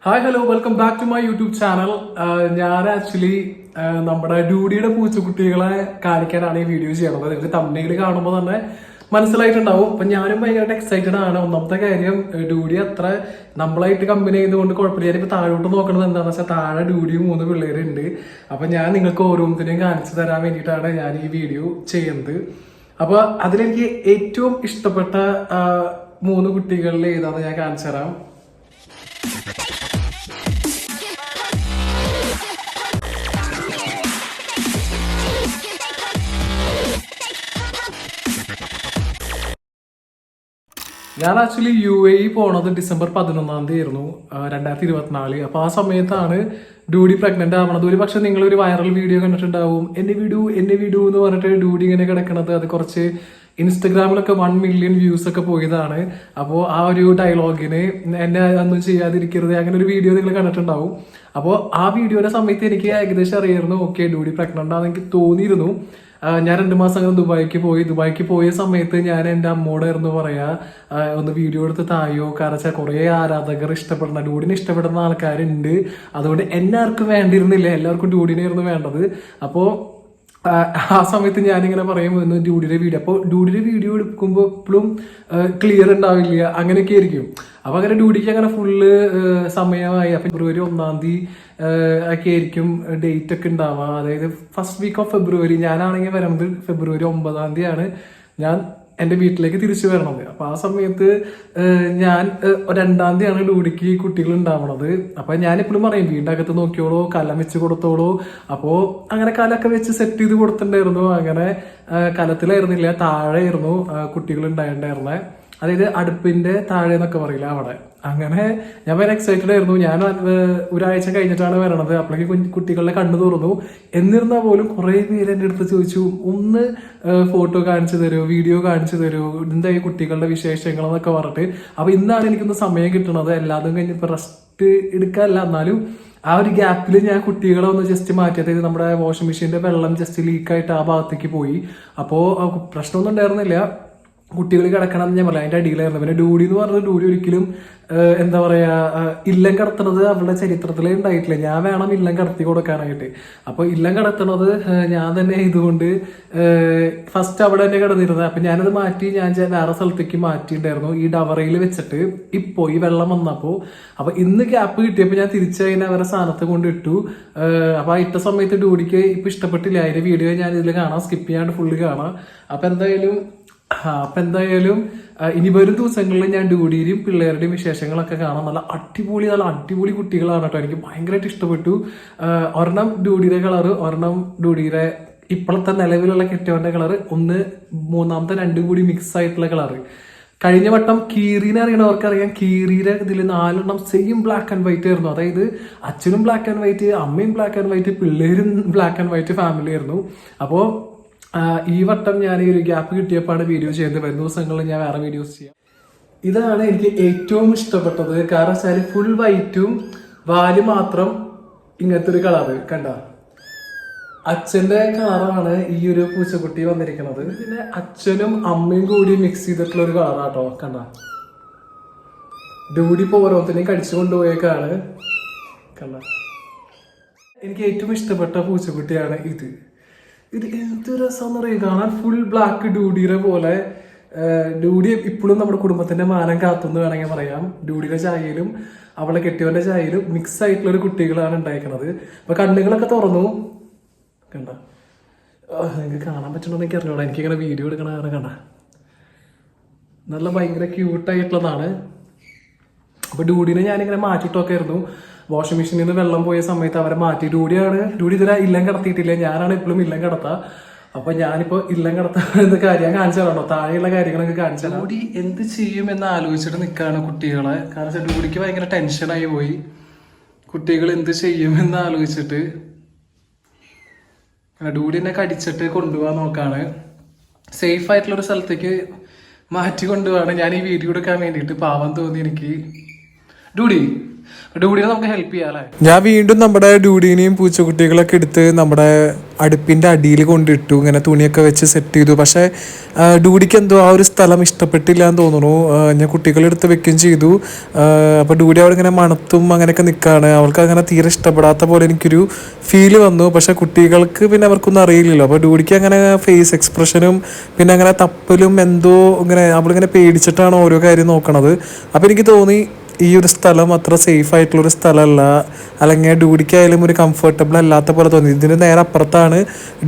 Hi hello welcome back to my YouTube channel. ഞാൻ actually നമ്മുടെ ഡ്യൂഡിയുടെ പൂച്ചക്കുട്ടികളെ കാണിക്കാനാണ് ഈ വീഡിയോ ചെയ്യുന്നത്. നിങ്ങൾക്ക് തമ്മിൽ കാണുമ്പോൾ തന്നെ മനസ്സിലായിട്ടുണ്ടാവും. അപ്പൊ ഞാനും ഭയങ്കരമായിട്ട് എക്സൈറ്റഡ് ആണ്. ഒന്നാമത്തെ കാര്യം, ഡ്യൂഡി അത്ര നമ്മളായിട്ട് കമ്പനി ചെയ്തുകൊണ്ട് കുഴപ്പമില്ല. ഞാനിപ്പോ താഴോട്ട് നോക്കുന്നത് എന്താണെന്ന് വെച്ചാൽ താഴെ ഡ്യൂഡിയും 3 പിള്ളേരുണ്ട്. അപ്പൊ ഞാൻ നിങ്ങൾക്ക് ഓരോന്നിനെയും കാണിച്ചു തരാൻ വേണ്ടിയിട്ടാണ് ഞാൻ ഈ വീഡിയോ ചെയ്യുന്നത്. അപ്പൊ അതിലെനിക്ക് ഏറ്റവും ഇഷ്ടപ്പെട്ട 3 കുട്ടികളിൽ ഏതാണെന്ന് ഞാൻ കാണിച്ചു തരാം. ഞാൻ ആക്ച്വലി UAE പോണത് ഡിസംബർ 11 ആയിരുന്നു 2024. അപ്പൊ ആ സമയത്താണ് ഡ്യൂഡി പ്രഗ്നന്റ് ആവണത്. ഒരു പക്ഷെ നിങ്ങൾ ഒരു വൈറൽ വീഡിയോ കണ്ടിട്ടുണ്ടാവും, എന്നെ വിടൂ എന്ന് പറഞ്ഞിട്ട് ഡ്യൂഡി ഇങ്ങനെ കിടക്കണത്. അത് കുറച്ച് ഇൻസ്റ്റഗ്രാമിലൊക്കെ 1 മില്യൺ വ്യൂസ് ഒക്കെ പോയതാണ്. അപ്പോൾ ആ ഒരു ഡയലോഗിന് എന്നെ ഒന്നും ചെയ്യാതിരിക്കരുത്, അങ്ങനെ ഒരു വീഡിയോ നിങ്ങൾ കണ്ടിട്ടുണ്ടാവും. അപ്പോൾ ആ വീഡിയോയുടെ സമയത്ത് എനിക്ക് ഏകദേശം അറിയായിരുന്നു, ഓക്കെ ഡ്യൂഡി പ്രഗ്നന്റ് ആണെന്ന് എനിക്ക് തോന്നിയിരുന്നു. ഞാൻ 2 മാസം അങ്ങനെ ദുബായിക്ക് പോയ സമയത്ത് ഞാൻ എൻ്റെ അമ്മോടായിരുന്നു പറയാ, ഒന്ന് വീഡിയോ എടുത്ത് തായോ, കാരണം വെച്ചാൽ കുറെ ആരാധകർ ഇഷ്ടപ്പെടുന്ന ഡ്യൂഡിനെ ഇഷ്ടപ്പെടുന്ന ആൾക്കാരുണ്ട്. അതുകൊണ്ട് എന്നെ ആർക്കും വേണ്ടിയിരുന്നില്ല, എല്ലാവർക്കും ഡ്യൂഡിനായിരുന്നു വേണ്ടത്. അപ്പോൾ ആ സമയത്ത് ഞാനിങ്ങനെ പറയുമ്പോൾ ഡ്യൂഡിയുടെ വീഡിയോ, അപ്പോൾ ഡ്യൂഡിയുടെ വീഡിയോ എടുക്കുമ്പോൾ എപ്പോഴും ക്ലിയർ ഉണ്ടാവില്ല, അങ്ങനെയൊക്കെ ആയിരിക്കും. അപ്പൊ അങ്ങനെ ഡ്യൂഡിക്ക് അങ്ങനെ ഫുള്ള് സമയമായി. അപ്പൊ ഫെബ്രുവരി 1 ഒക്കെ ആയിരിക്കും ഡേറ്റ് ഒക്കെ ഉണ്ടാവുക, അതായത് ഫസ്റ്റ് വീക്ക് ഓഫ് ഫെബ്രുവരി. ഞാനാണെങ്കിൽ വരുന്നത് ഫെബ്രുവരി 9 ഞാൻ എൻ്റെ വീട്ടിലേക്ക് തിരിച്ചു വരണത്. അപ്പൊ ആ സമയത്ത് ഞാൻ 2 ഡ്യൂഡിക്ക് കുട്ടികൾ ഉണ്ടാവണത്. അപ്പൊ ഞാൻ എപ്പോഴും പറയും, വീടിൻ്റെ അകത്ത് നോക്കിയോളൂ, കലം വെച്ച് കൊടുത്തോളൂ. അപ്പോ അങ്ങനെ കലൊക്കെ വെച്ച് സെറ്റ് ചെയ്ത് കൊടുത്തിട്ടുണ്ടായിരുന്നു. അങ്ങനെ കലത്തിലായിരുന്നില്ല, താഴെയായിരുന്നു കുട്ടികൾ ഉണ്ടായിട്ടുണ്ടായിരുന്നേ, അതായത് അടുപ്പിന്റെ താഴെ എന്നൊക്കെ പറയില്ല അവിടെ. അങ്ങനെ ഞാൻ ഭയങ്കര എക്സൈറ്റഡ് ആയിരുന്നു. ഞാൻ ഒരാഴ്ച കഴിഞ്ഞിട്ടാണ് വരണത്. അപ്പോഴേക്ക് കുട്ടികളുടെ കണ്ണു തുറന്നു. എന്നിരുന്നാൽ പോലും കുറെ പേര് എൻ്റെ അടുത്ത് ചോദിച്ചു, ഒന്ന് ഫോട്ടോ കാണിച്ചു തരുമോ, വീഡിയോ കാണിച്ചു തരുമോ, എന്തായി കുട്ടികളുടെ വിശേഷങ്ങൾ എന്നൊക്കെ പറഞ്ഞിട്ട്. അപ്പൊ ഇന്നാണ് എനിക്കൊന്ന് സമയം കിട്ടുന്നത്. എല്ലാതും കഴിഞ്ഞിപ്പോ റെസ്റ്റ് എടുക്കാനല്ല, എന്നാലും ആ ഒരു ഗ്യാപ്പിൽ ഞാൻ കുട്ടികളെ ഒന്ന് ജസ്റ്റ് മാറ്റി, അതായത് നമ്മുടെ വാഷിംഗ് മെഷീന്റെ വെള്ളം ജസ്റ്റ് ലീക്കായിട്ട് ആ ഭാഗത്തേക്ക് പോയി. അപ്പോൾ പ്രശ്നമൊന്നും ഉണ്ടായിരുന്നില്ല, കുട്ടികൾ കിടക്കണം ഞാൻ പറയാം, അതിന്റെ അടിയിലായിരുന്നു. പിന്നെ ഡ്യൂഡി എന്ന് പറഞ്ഞത്, ഡ്യൂഡി ഒരിക്കലും എന്താ പറയാ, ഇല്ലം കടത്തുന്നത് അവളുടെ ചരിത്രത്തിലേ ഉണ്ടായിട്ടില്ല. ഞാൻ വേണം ഇല്ലം കടത്തി കൊടുക്കാനായിട്ട്. അപ്പൊ ഇല്ലം കടത്തുന്നത് ഞാൻ തന്നെ ഇതുകൊണ്ട് ഫസ്റ്റ് അവിടെ തന്നെ കിടന്നിരുന്നത്. അപ്പൊ ഞാനത് മാറ്റി ഞാൻ വേറെ സ്ഥലത്തേക്ക് മാറ്റിയിട്ടുണ്ടായിരുന്നു, ഈ ഡവറയിൽ വെച്ചിട്ട്. ഇപ്പോ ഈ വെള്ളം വന്നപ്പോ, അപ്പൊ ഇന്ന് ഗ്യാപ്പ് കിട്ടിയപ്പോ ഞാൻ തിരിച്ചതിനെ അവരെ സ്ഥാനത്ത് കൊണ്ട് ഇട്ടു. അപ്പൊ ആ ഇട്ട സമയത്ത് ഡ്യൂഡിക്ക് ഇപ്പൊ ഇഷ്ടപ്പെട്ടില്ല. അതിന്റെ വീഡിയോ ഞാൻ ഇതിൽ കാണാം, സ്കിപ്പ് ചെയ്യാണ്ട് ഫുള്ള് കാണാം. അപ്പൊ എന്തായാലും ഇനി വരും ദിവസങ്ങളിൽ ഞാൻ ഡ്യൂഡിയുടെയും പിള്ളേരുടെയും വിശേഷങ്ങളൊക്കെ കാണാം. നല്ല അടിപൊളി കുട്ടികളാണ് കേട്ടോ. എനിക്ക് ഭയങ്കരമായിട്ട് ഇഷ്ടപ്പെട്ടു. ഒരെണ്ണം ഡ്യൂഡിയുടെ കളറ്, ഒരെണ്ണം ഡ്യൂഡിയുടെ ഇപ്പോഴത്തെ നിലവിലുള്ള കെട്ടിയവന്റെ കളറ്, ഒന്ന് മൂന്നാമത്തെ 2 കൂടി മിക്സ് ആയിട്ടുള്ള കളറ്. കഴിഞ്ഞ വട്ടം കീറിനെ അറിയണവർക്കറിയാം, കീറിയുടെ ഇതിൽ 4 സെയിം ബ്ലാക്ക് ആൻഡ് വൈറ്റ് ആയിരുന്നു. അതായത് അച്ഛനും ബ്ലാക്ക് ആൻഡ് വൈറ്റ്, അമ്മയും ബ്ലാക്ക് ആൻഡ് വൈറ്റ്, പിള്ളേരും ബ്ലാക്ക് ആൻഡ് വൈറ്റ് ഫാമിലി ആയിരുന്നു. അപ്പോൾ ഈ വട്ടം ഞാൻ ഈ ഒരു ഗ്യാപ്പ് കിട്ടിയപ്പോഴാണ് വീഡിയോ ചെയ്യുന്നത്. വരും ദിവസങ്ങളിൽ ഞാൻ വേറെ വീഡിയോസ് ചെയ്യാം. ഇതാണ് എനിക്ക് ഏറ്റവും ഇഷ്ടപ്പെട്ടത്. കാരണം വെച്ചാൽ ഫുൾ വൈറ്റും വാല് മാത്രം ഇങ്ങനത്തെ ഒരു കളറ് കണ്ട. അച്ഛന്റെ കളറാണ് ഈ ഒരു പൂച്ചക്കുട്ടി വന്നിരിക്കുന്നത്. പിന്നെ അച്ഛനും അമ്മയും കൂടി മിക്സ് ചെയ്തിട്ടുള്ള ഒരു കളറാട്ടോ കണ്ട. ഡ്യൂഡി ഇപ്പൊ ഓരോരുത്തരെയും കടിച്ചു കൊണ്ടുപോയേക്കാണ് കണ്ട. എനിക്ക് ഏറ്റവും ഇഷ്ടപ്പെട്ട പൂച്ചക്കുട്ടിയാണ് ഇത് എന്ത് രസമെന്ന് പറയുക കാണാൻ. ഫുൾ ബ്ലാക്ക് ഡ്യൂഡിയുടെ പോലെ. ഡ്യൂഡി ഇപ്പോഴും നമ്മുടെ കുടുംബത്തിന്റെ മാനം കാത്തുനിന്ന് വേണമെങ്കിൽ പറയാം. ഡ്യൂഡിയുടെ ചായയിലും അവളെ കെട്ടിയവന്റെ ചായയിലും മിക്സ് ആയിട്ടുള്ള ഒരു കുട്ടികളാണ് ഉണ്ടായിരിക്കുന്നത്. അപ്പൊ കണ്ണുകളൊക്കെ തുറന്നു കണ്ട. നിങ്ങൾക്ക് കാണാൻ പറ്റണമെന്ന് എനിക്ക് അറിഞ്ഞോളാം, എനിക്കിങ്ങനെ വീഡിയോ എടുക്കണ കാരണം കണ്ട. നല്ല ഭയങ്കര ക്യൂട്ടായിട്ടുള്ളതാണ്. അപ്പൊ ഡ്യൂഡിനെ ഞാനിങ്ങനെ മാറ്റിയിട്ടൊക്കെ ആയിരുന്നു. വാഷിംഗ് മെഷീനിൽ നിന്ന് വെള്ളം പോയ സമയത്ത് അവരെ മാറ്റി. ഡ്യൂഡി ഇതിനെ ഇല്ലം കടത്തിയിട്ടില്ല, ഞാനാണ് എപ്പോഴും ഇല്ലം കടത്താ. അപ്പൊ ഞാനിപ്പോ ഇല്ലം കടത്താൻ കാര്യം കാണിച്ചു തരണോ, താഴെയുള്ള കാര്യങ്ങളൊക്കെ കാണിച്ചു തരാം. ഡ്യൂഡി എന്ത് ചെയ്യും എന്ന് ആലോചിച്ചിട്ട് നിൽക്കുകയാണ് കുട്ടികളെ. കാരണം വെച്ചാൽ ഡ്യൂഡിക്ക് ഭയങ്കര ടെൻഷനായി പോയി, കുട്ടികൾ എന്ത് ചെയ്യുമെന്ന് ആലോചിച്ചിട്ട്. ഡ്യൂഡി എന്നെ കടിച്ചിട്ട് കൊണ്ടുപോകാൻ നോക്കാണ്. സേഫ് ആയിട്ടുള്ള ഒരു സ്ഥലത്തേക്ക് മാറ്റി കൊണ്ടുപോവാണ് ഞാൻ ഈ വീഡിയോ എടുക്കാൻ വേണ്ടിയിട്ട്. പാവം തോന്നി എനിക്ക്. ഡ്യൂഡി ഡ്യൂഡിനെ നമുക്ക് ഹെൽപ്പ് ചെയ്യാം അല്ലേ. ഞാൻ വീണ്ടും നമ്മുടെ ഡ്യൂഡിനെയും പൂച്ചക്കുട്ടികളൊക്കെ എടുത്ത് നമ്മുടെ അടുപ്പിന്റെ അടിയിൽ കൊണ്ടിട്ടു, ഇങ്ങനെ തുണിയൊക്കെ വെച്ച് സെറ്റ് ചെയ്തു. പക്ഷെ ഡ്യൂഡിക്ക് എന്തോ ആ ഒരു സ്ഥലം ഇഷ്ടപ്പെട്ടില്ല എന്ന് തോന്നുന്നു. ഞാൻ കുട്ടികളെടുത്ത് വെക്കുകയും ചെയ്തു. അപ്പോൾ ഡ്യൂഡി അവിടെ ഇങ്ങനെ മണത്തും അങ്ങനെയൊക്കെ നിൽക്കുകയാണ്. അവൾക്ക് അങ്ങനെ തീരെ ഇഷ്ടപ്പെടാത്ത പോലെ എനിക്കൊരു ഫീല് വന്നു. പക്ഷെ കുട്ടികൾക്ക് പിന്നെ അവർക്കൊന്നും അറിയില്ലല്ലോ. അപ്പോൾ ഡ്യൂഡിക്ക് അങ്ങനെ ഫേസ് എക്സ്പ്രഷനും പിന്നെ അങ്ങനെ തപ്പലും എന്തോ ഇങ്ങനെ അവളിങ്ങനെ പേടിച്ചിട്ടാണ് ഓരോ കാര്യം നോക്കണത്. അപ്പോൾ എനിക്ക് തോന്നി ഈ ഒരു സ്ഥലം അത്ര സേഫ് ആയിട്ടുള്ളൊരു സ്ഥലമല്ല, അല്ലെങ്കിൽ ഡ്യൂഡിക്കായാലും ഒരു കംഫർട്ടബിൾ അല്ലാത്ത പോലെ തോന്നി. ഇതിന് നേരെ അപ്പുറത്താണ്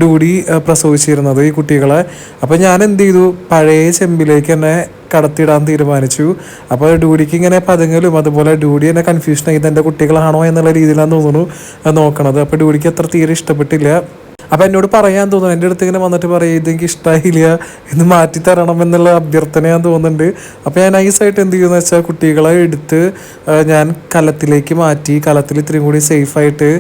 ഡ്യൂഡി പ്രസവിച്ചിരുന്നത് ഈ കുട്ടികളെ. അപ്പോൾ ഞാൻ എന്ത് ചെയ്തു, പഴയ ചെമ്പിലേക്ക് തന്നെ കടത്തിയിടാൻ തീരുമാനിച്ചു. അപ്പോൾ ഡ്യൂഡിക്ക് ഇങ്ങനെ പതുങ്ങലും അതുപോലെ ഡ്യൂഡി എന്നെ കൺഫ്യൂഷൻ ആയി എൻ്റെ കുട്ടികളാണോ എന്നുള്ള രീതിയിലാണ് തോന്നുന്നു നോക്കണത്. അപ്പോൾ ഡ്യൂഡിക്ക് അത്ര തീരെ ഇഷ്ടപ്പെട്ടില്ല. അപ്പം എന്നോട് പറയാൻ തോന്നുന്നു, എൻ്റെ അടുത്ത് ഇങ്ങനെ വന്നിട്ട് പറയും ഇതെനിക്ക് ഇഷ്ടമായില്ല, ഇത് മാറ്റി തരണം എന്നുള്ള അഭ്യർത്ഥന ഞാൻ തോന്നുന്നുണ്ട്. അപ്പോൾ ഞാൻ നൈസായിട്ട് എന്ത് ചെയ്യുമെന്ന് വെച്ചാൽ കുട്ടികളെ എടുത്ത് ഞാൻ കലത്തിലേക്ക് മാറ്റി. കലത്തിൽ ഇത്രയും കൂടി സേഫായിട്ട്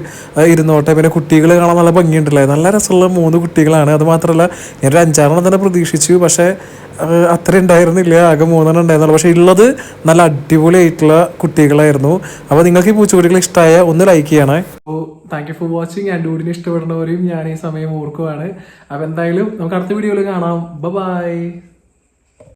ഇരുന്നോട്ടെ. പിന്നെ കുട്ടികൾ കാണാൻ നല്ല ഭംഗിയുണ്ടല്ലേ, നല്ല രസമുള്ള 3 കുട്ടികളാണ്. അത് മാത്രമല്ല ഞാനൊരു 5-6 തന്നെ പ്രതീക്ഷിച്ചു, പക്ഷേ അത്ര ഉണ്ടായിരുന്നില്ല, ആകെ 3 ഉണ്ടായിരുന്നുള്ളൂ. പക്ഷേ ഉള്ളത് നല്ല അടിപൊളിയായിട്ടുള്ള കുട്ടികളായിരുന്നു. അപ്പോൾ നിങ്ങൾക്ക് ഈ പൂച്ചക്കുട്ടികൾ ഇഷ്ടമായ ഒന്ന് ലൈക്ക് ചെയ്യണേ. അപ്പോൾ thank you for watching. And ഡ്യൂഡിനെ ഇഷ്ടപ്പെടുന്നവരെയും ഞാൻ ഈ സമയം ഓർക്കുവാണ്. അപ്പോൾ എന്തായാലും നമുക്ക് അടുത്ത വീഡിയോയിൽ കാണാം. ബൈ.